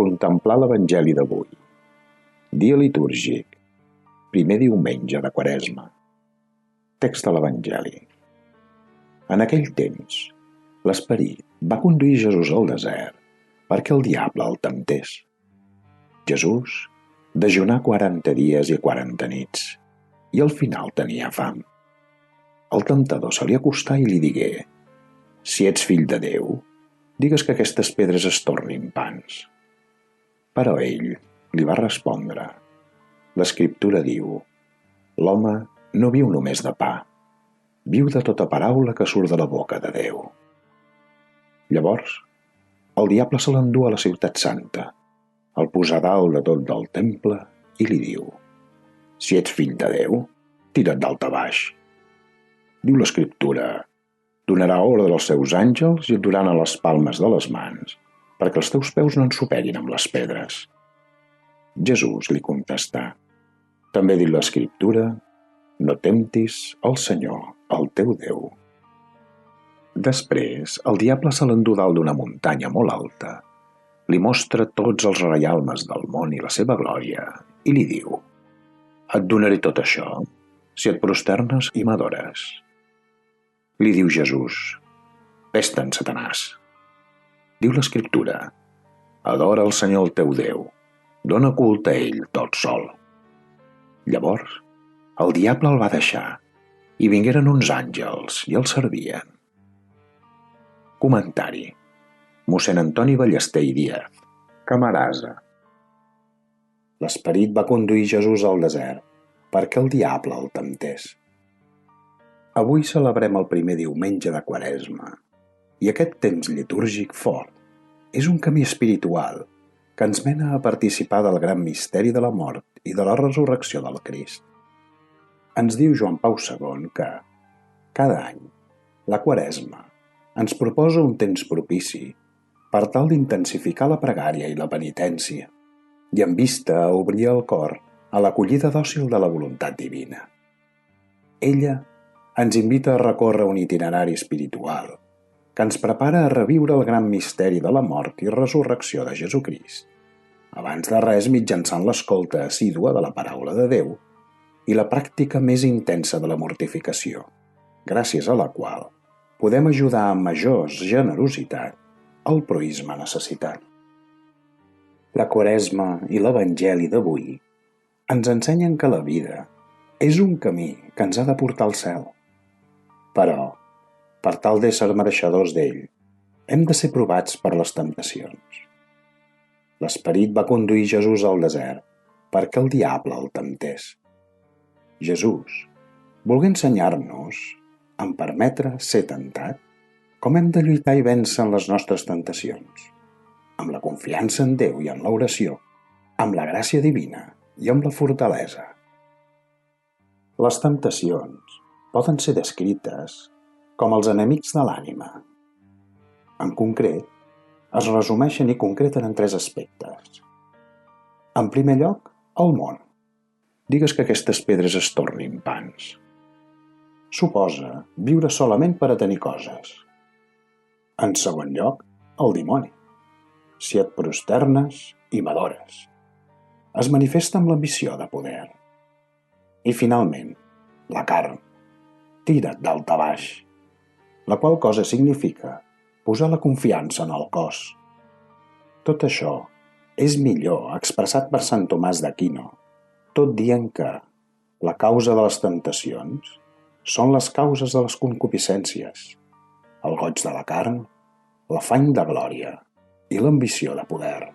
Contemplar l'Evangeli d'avui. Dia litúrgic. Primer diumenge de Quaresma. Text de l'Evangeli. En aquell temps, l'Esperit va conduir Jesús al desert perquè el diable el temptés. Jesús dejunà 40 dies i 40 nits i al final tenia fam. El temptador se li acostà i li digué: «Si ets fill de Déu, digues que aquestes pedres es tornin pans». Però ell li va respondre: «L'Escriptura diu: l'home no viu només de pa, viu de tota paraula que surt de la boca de Déu». Llavors, el diable se l'endú a la ciutat santa, el posa dalt de tot del temple i li diu: «Si ets fill de Déu, tira't dalt a baix. Diu l'Escriptura: donarà ordre als seus àngels i et duran a les palmes de les mans, perquè els teus peus no ensopeguin amb les pedres». Jesús li contestà: «També diu l'Escriptura: no temptis el Senyor, el teu Déu». Després, el diable se l'endú dalt d'una muntanya molt alta, li mostra tots els reialmes del món i la seva glòria i li diu: «Et donaré tot això si et prosternes i m'adores». Li diu Jesús: «Ves-te'n, Satanàs. Diu l'Escriptura: adora el Senyor el teu Déu, dona culte a ell tot sol». Llavors, el diable el va deixar i vingueren uns àngels i el servien. Comentari: mossèn Antoni Ballester i Díaz, Camarasa. L'Esperit va conduir Jesús al desert perquè el diable el temptés. Avui celebrem el primer diumenge de Quaresma i aquest temps litúrgic fort és un camí espiritual que ens mena a participar del gran misteri de la mort i de la resurrecció del Crist. Ens diu Joan Pau II que, cada any, la Quaresma ens proposa un temps propici per tal d'intensificar la pregària i la penitència i en vista a obrir el cor a l'acollida dòcil de la voluntat divina. Ella ens invita a recórrer un itinerari espiritual que ens prepara a reviure el gran misteri de la mort i resurrecció de Jesucrist, abans de res mitjançant l'escolta assídua de la paraula de Déu i la pràctica més intensa de la mortificació, gràcies a la qual podem ajudar amb major generositat al proïsme necessitat. La Quaresma i l'Evangeli d'avui ens ensenyen que la vida és un camí que ens ha de portar al cel. Però, per tal d'ésser mereixedors d'ell, hem de ser provats per les temptacions. L'Esperit va conduir Jesús al desert perquè el diable el temptés. Jesús volgué ensenyar-nos, en permetre ser tentat, com hem de lluitar i vèncer en les nostres tentacions, amb la confiança en Déu i en l'oració, amb la gràcia divina i amb la fortalesa. Les temptacions poden ser descrites com els enemics de l'ànima. En concret, es resumeixen i concreten en 3 aspectes. En primer lloc, el món. Digues que aquestes pedres es tornin pans. Suposa viure solament per a tenir coses. En segon lloc, el dimoni. Si et prosternes i m'adores. Es manifesta amb l'ambició de poder. I finalment, la carn. Tira't dalt a baix. La qual cosa significa posar la confiança en el cos. Tot això és millor expressat per Sant Tomàs d'Aquino, tot dient que la causa de les tentacions són les causes de les concupiscències, el goig de la carn, l'afany de glòria i l'ambició de poder.